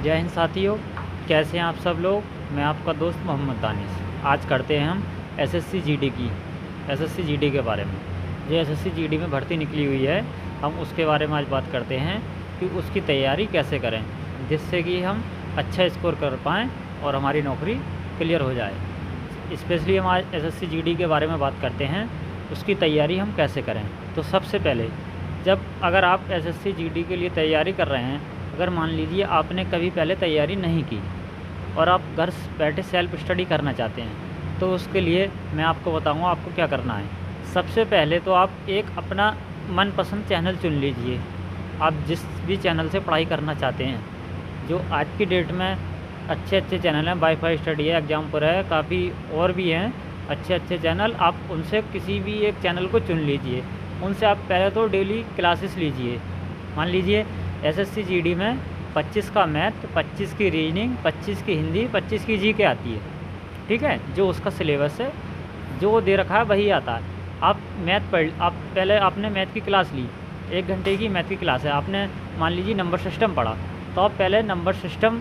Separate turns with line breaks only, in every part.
जय हिंद साथियों, कैसे हैं आप सब लोग। मैं आपका दोस्त मोहम्मद दानिश। आज करते हैं हम एसएससी जीडी के बारे में। जो एसएससी जीडी में भर्ती निकली हुई है, हम उसके बारे में आज बात करते हैं कि उसकी तैयारी कैसे करें जिससे कि हम अच्छा स्कोर कर पाएँ और हमारी नौकरी क्लियर हो जाए। स्पेशली हम आज एसएससी जीडी के बारे में बात करते हैं, उसकी तैयारी हम कैसे करें। तो सबसे पहले अगर आप एसएससी जीडी के लिए तैयारी कर रहे हैं, अगर मान लीजिए आपने कभी पहले तैयारी नहीं की और आप घर बैठे सेल्फ स्टडी करना चाहते हैं, तो उसके लिए मैं आपको बताऊंगा आपको क्या करना है। सबसे पहले तो आप एक अपना मनपसंद चैनल चुन लीजिए। आप जिस भी चैनल से पढ़ाई करना चाहते हैं, जो आज की डेट में अच्छे चैनल हैं, वाईफाई स्टडी है, एग्जामपुर है, काफ़ी और भी हैं अच्छे चैनल। आप उनसे किसी भी एक चैनल को चुन लीजिए। उनसे आप पहले तो डेली क्लासेस लीजिए। मान लीजिए एसएससी जीडी में 25 का मैथ, 25 की रीजनिंग, 25 की हिंदी, 25 की जीके आती है। ठीक है, जो उसका सिलेबस है जो दे रखा है वही आता है। आप पहले आपने मैथ की क्लास ली, 1 घंटे की मैथ की क्लास है। आपने मान लीजिए नंबर सिस्टम पढ़ा, तो आप पहले नंबर सिस्टम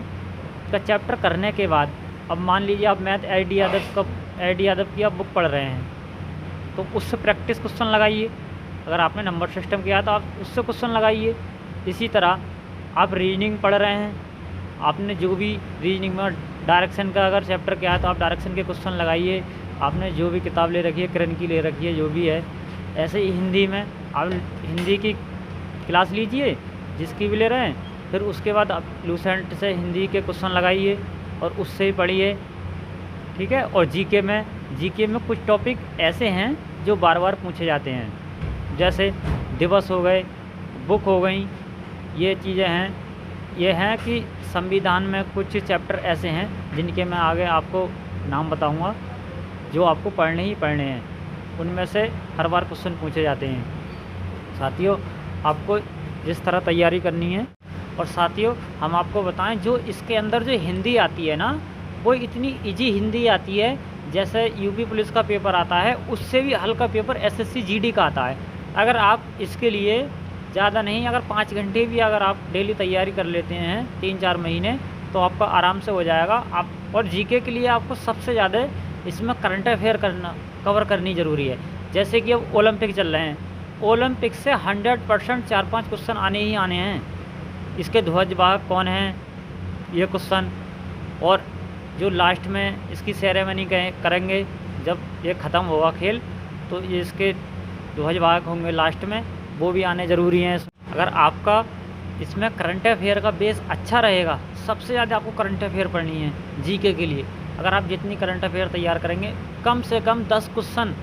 का चैप्टर करने के बाद अब मान लीजिए आप मैथ एड यादव की आप बुक पढ़ रहे हैं, तो उससे प्रैक्टिस क्वेश्चन लगाइए। अगर आपने नंबर सिस्टम किया तो आप उससे क्वेश्चन लगाइए। इसी तरह आप रीजनिंग पढ़ रहे हैं, आपने जो भी रीजनिंग में डायरेक्शन का अगर चैप्टर किया है तो आप डायरेक्शन के क्वेश्चन लगाइए। आपने जो भी किताब ले रखी है, किरण की ले रखी है, जो भी है। ऐसे ही हिंदी में आप हिंदी की क्लास लीजिए, जिसकी भी ले रहे हैं। फिर उसके बाद आप लूसेंट से हिंदी के क्वेश्चन लगाइए और उससे ही पढ़िए। ठीक है। और जीके में कुछ टॉपिक ऐसे हैं जो बार बार पूछे जाते हैं, जैसे दिवस हो गए, बुक हो गई, ये चीज़ें हैं। ये हैं कि संविधान में कुछ चैप्टर ऐसे हैं जिनके मैं आगे आपको नाम बताऊंगा, जो आपको पढ़ने ही पढ़ने हैं। उनमें से हर बार क्वेश्चन पूछे जाते हैं। साथियों, आपको जिस तरह तैयारी करनी है, और साथियों हम आपको बताएं जो इसके अंदर जो हिंदी आती है ना, वो इतनी इजी हिंदी आती है जैसे यूपी पुलिस का पेपर आता है, उससे भी हल्का पेपर एसएससी जीडी का आता है। अगर आप इसके लिए ज़्यादा नहीं, अगर 5 घंटे भी अगर आप डेली तैयारी कर लेते हैं 3-4 महीने, तो आपका आराम से हो जाएगा। आप और जीके के लिए आपको सबसे ज़्यादा इसमें करंट अफेयर कवर करनी ज़रूरी है। जैसे कि अब ओलंपिक चल रहे हैं, ओलंपिक से 100% 4-5 क्वेश्चन आने ही आने हैं। इसके ध्वजवाहक कौन हैं, ये क्वेश्चन, और जो लास्ट में इसकी सेरेमनी करेंगे जब ये ख़त्म होगा खेल, तो ये इसके ध्वजवाहक होंगे लास्ट में, वो भी आने ज़रूरी हैं। अगर आपका इसमें करंट अफेयर का बेस अच्छा रहेगा, सबसे ज़्यादा आपको करंट अफेयर पढ़नी है जीके के लिए। अगर आप जितनी करंट अफेयर तैयार करेंगे, कम से कम 10 क्वेश्चन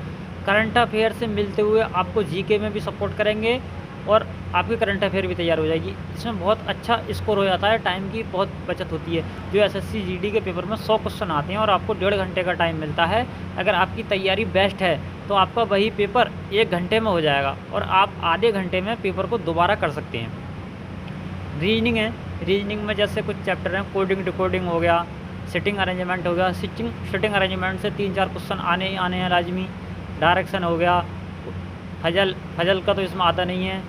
करंट अफेयर से मिलते हुए आपको जीके में भी सपोर्ट करेंगे और आपकी करंट अफेयर भी तैयार हो जाएगी। इसमें बहुत अच्छा स्कोर हो जाता है, टाइम की बहुत बचत होती है। जो एसएससी जीडी के पेपर में 100 क्वेश्चन आते हैं और आपको 1.5 घंटे का टाइम मिलता है। अगर आपकी तैयारी बेस्ट है तो आपका वही पेपर 1 घंटे में हो जाएगा और आप आधे घंटे में पेपर को दोबारा कर सकते हैं। रीजनिंग है, रीजनिंग में जैसे कुछ चैप्टर हैं, कोडिंग डिकोडिंग हो गया, सिटिंग अरेंजमेंट हो गया। सिटिंग अरेंजमेंट से 3-4 क्वेश्चन आने ही आने हैं लाजमी। डायरेक्शन हो गया, फजल का तो इसमें आता नहीं है।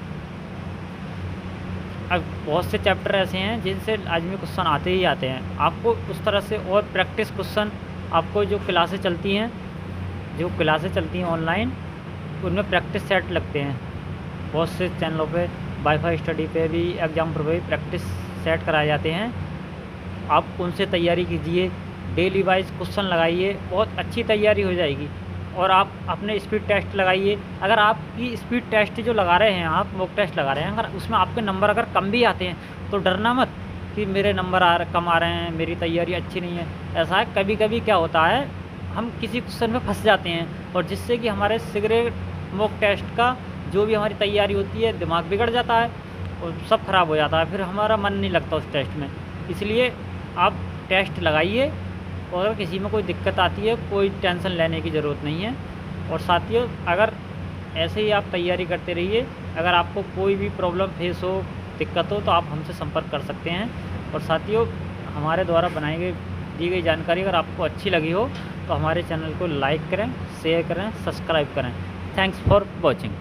अब बहुत से चैप्टर ऐसे हैं जिनसे लाजमी क्वेश्चन आते ही आते हैं। आपको उस तरह से और प्रैक्टिस क्वेश्चन, आपको जो क्लासेस चलती हैं ऑनलाइन, उनमें प्रैक्टिस सेट लगते हैं। बहुत से चैनलों पे, वाईफाई स्टडी पे भी, एग्जाम पर भी प्रैक्टिस सेट कराए जाते हैं। आप उनसे तैयारी कीजिए, डेली वाइज क्वेश्चन लगाइए, बहुत अच्छी तैयारी हो जाएगी। और आप अपने स्पीड टेस्ट लगाइए। अगर आपकी स्पीड टेस्ट जो लगा रहे हैं, आप मॉक टेस्ट लगा रहे हैं, अगर उसमें आपके नंबर अगर कम भी आते हैं तो डरना मत कि मेरे नंबर कम आ रहे हैं, मेरी तैयारी अच्छी नहीं है। ऐसा है, कभी कभी क्या होता है, हम किसी क्वेश्चन में फंस जाते हैं और जिससे कि हमारे मॉक टेस्ट का जो भी हमारी तैयारी होती है, दिमाग बिगड़ जाता है और सब खराब हो जाता है, फिर हमारा मन नहीं लगता उस टेस्ट में। इसलिए आप टेस्ट लगाइए और अगर किसी में कोई दिक्कत आती है, कोई टेंशन लेने की ज़रूरत नहीं है। और साथियों, अगर ऐसे ही आप तैयारी करते रहिए, अगर आपको कोई भी प्रॉब्लम फेस हो, दिक्कत हो, तो आप हमसे संपर्क कर सकते हैं। और साथियों, हमारे द्वारा दी गई जानकारी अगर आपको अच्छी लगी हो तो हमारे चैनल को लाइक करें, शेयर करें, सब्सक्राइब करें। Thanks for watching.